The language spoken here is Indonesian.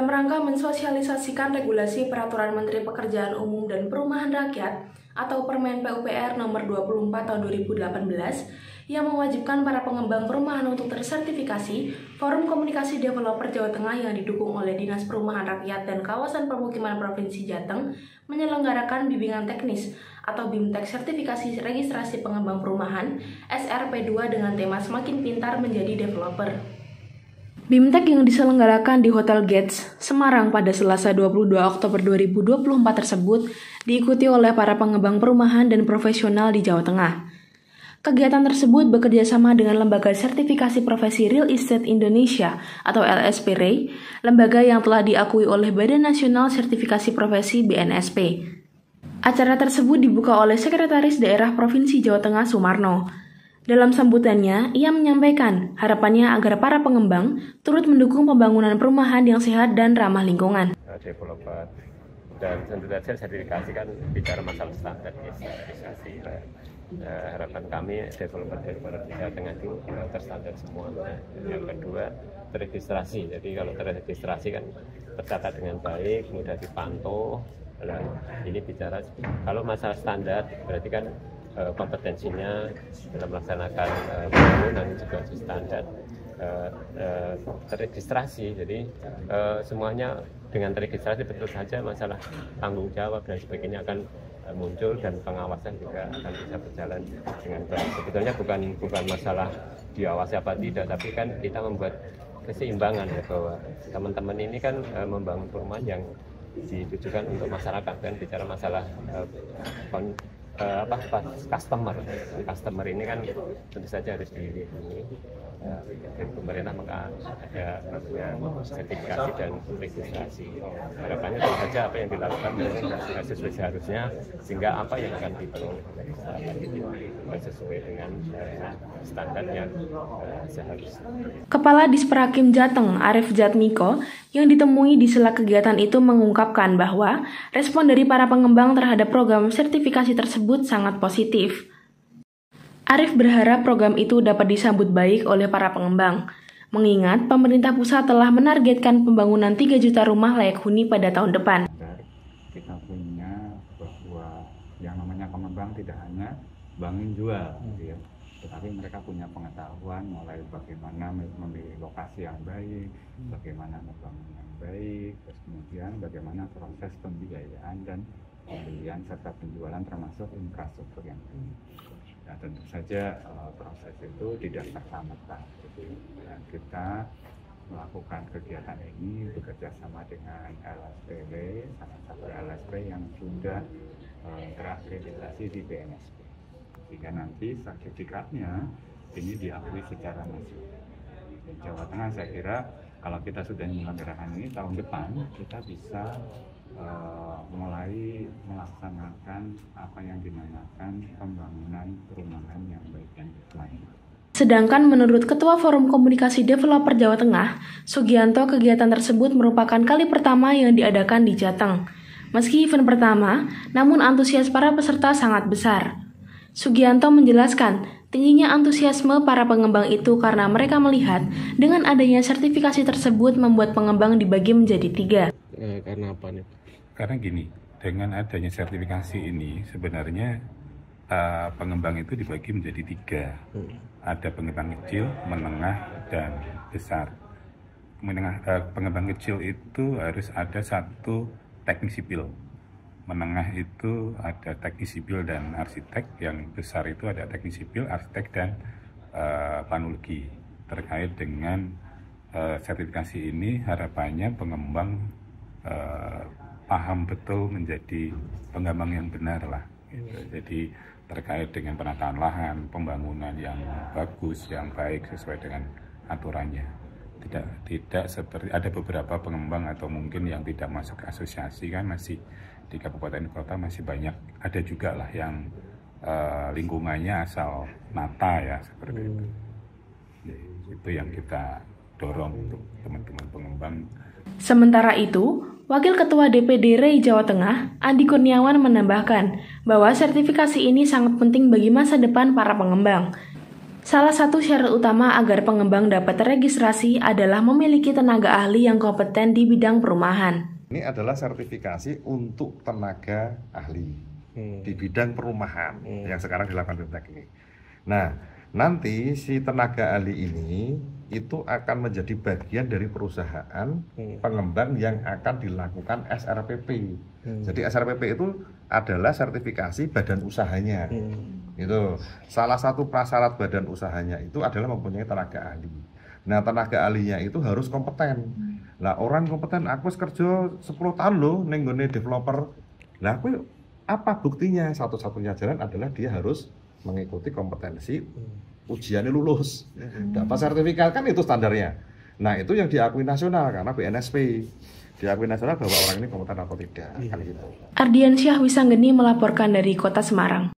Dalam rangka mensosialisasikan regulasi Peraturan Menteri Pekerjaan Umum dan Perumahan Rakyat atau Permen PUPR nomor 24 tahun 2018 yang mewajibkan para pengembang perumahan untuk tersertifikasi, Forum Komunikasi Developer Jawa Tengah yang didukung oleh Dinas Perumahan Rakyat dan Kawasan Permukiman Provinsi Jateng menyelenggarakan bimbingan teknis atau BIMTEK Sertifikasi Registrasi Pengembang Perumahan SRP2 dengan tema Semakin Pintar Menjadi Developer. BIMTEK yang diselenggarakan di Hotel Gates, Semarang pada Selasa 22 Oktober 2024 tersebut diikuti oleh para pengembang perumahan dan profesional di Jawa Tengah. Kegiatan tersebut bekerja sama dengan Lembaga Sertifikasi Profesi Real Estate Indonesia atau LSPRE, lembaga yang telah diakui oleh Badan Nasional Sertifikasi Profesi BNSP. Acara tersebut dibuka oleh Sekretaris Daerah Provinsi Jawa Tengah Sumarno. Dalam sambutannya, ia menyampaikan harapannya agar para pengembang turut mendukung pembangunan perumahan yang sehat dan ramah lingkungan. Developer dan tentu saja sertifikasi kan bicara masalah standar sertifikasi. Harapan kami developer di Jawa Tengah itu terstandar semua. Yang kedua terregistrasi. Jadi kalau terregistrasi kan tercatat dengan baik, mudah dipantau. Nah, ini bicara kalau masalah standar berarti kan kompetensinya dalam melaksanakan pembangunan juga standar terregistrasi. Jadi semuanya dengan terregistrasi betul saja masalah tanggung jawab dan sebagainya akan muncul dan pengawasan juga akan bisa berjalan dengan baik. Sebetulnya bukan masalah diawasi apa tidak, tapi kan kita membuat keseimbangan ya bahwa teman-teman ini kan membangun perumahan yang ditujukan untuk masyarakat, kan bicara masalah customer ini kan tentu saja harus dilindungi. Pemerintah maka ada sertifikasi dan registrasi. Harapannya tentu saja apa yang dilakukan sesuai seharusnya, sehingga apa yang akan diperoleh sesuai dengan standar yang seharusnya. Kepala Disprakim Jateng Arif Jatmiko yang ditemui di sela kegiatan itu mengungkapkan bahwa respon dari para pengembang terhadap program sertifikasi tersebut sangat positif. Arif berharap program itu dapat disambut baik oleh para pengembang, mengingat pemerintah pusat telah menargetkan pembangunan 3 juta rumah layak huni pada tahun depan. Kita punya bahwa yang namanya pengembang tidak hanya bangun jual, gitu ya, tetapi mereka punya pengetahuan mulai bagaimana memilih lokasi yang baik, bagaimana membangun yang baik, terus kemudian bagaimana proses pembiayaan dan pembelian serta penjualan termasuk infrastruktur yang baik. Nah, tentu saja proses itu tidak serta-merta. Jadi kita melakukan kegiatan ini bekerja sama dengan LSPRE, salah satu LSP yang sudah terakreditasi di BNSP. Sehingga nanti sertifikatnya ini diakui secara nasional. Di Jawa Tengah saya kira kalau kita sudah menyelenggarakan ini tahun depan kita bisa mulai melaksanakan apa yang dinamakan pembangunan perumahan yang baik dan lain. Sedangkan menurut Ketua Forum Komunikasi Developer Jawa Tengah, Sugianto, kegiatan tersebut merupakan kali pertama yang diadakan di Jateng. Meski event pertama, namun antusias para peserta sangat besar. Sugianto menjelaskan, tingginya antusiasme para pengembang itu karena mereka melihat dengan adanya sertifikasi tersebut membuat pengembang dibagi menjadi 3. Karena apa nih? Karena gini, dengan adanya sertifikasi ini sebenarnya pengembang itu dibagi menjadi 3. Ada pengembang kecil, menengah, dan besar. Pengembang kecil itu harus ada 1 teknik sipil. Menengah itu ada teknik sipil dan arsitek. Yang besar itu ada teknik sipil, arsitek, dan panologi. Terkait dengan sertifikasi ini harapannya pengembang paham betul menjadi pengembang yang benar lah. Jadi terkait dengan penataan lahan, pembangunan yang bagus, yang baik sesuai dengan aturannya. Tidak seperti ada beberapa pengembang atau mungkin yang tidak masuk ke asosiasi, kan masih di kabupaten kota masih banyak. Ada juga lah yang lingkungannya asal nata ya seperti itu. Itu yang kita dorong untuk teman-teman pengembang. Sementara itu, Wakil Ketua DPD REI Jawa Tengah, Andi Kurniawan menambahkan bahwa sertifikasi ini sangat penting bagi masa depan para pengembang. Salah satu syarat utama agar pengembang dapat teregistrasi adalah memiliki tenaga ahli yang kompeten di bidang perumahan. Ini adalah sertifikasi untuk tenaga ahli di bidang perumahan yang sekarang dilakukan BMTEK ini. Nah, nanti si tenaga ahli ini itu akan menjadi bagian dari perusahaan pengembang yang akan dilakukan SRPP. Jadi SRPP itu adalah sertifikasi badan usahanya. Itu salah satu prasyarat badan usahanya itu adalah mempunyai tenaga ahli. Nah, tenaga ahlinya itu harus kompeten. Lah orang kompeten, aku kerja 10 tahun loh ning nggone developer. Lah aku apa buktinya? Satu-satunya jalan adalah dia harus mengikuti kompetensi, ujiannya lulus, dapat sertifikat, kan itu standarnya. Nah, itu yang diakui nasional karena BNSP. Diakui nasional bahwa orang ini kompeten atau tidak, kan gitu. Ardiansyah Wisanggeni melaporkan dari Kota Semarang.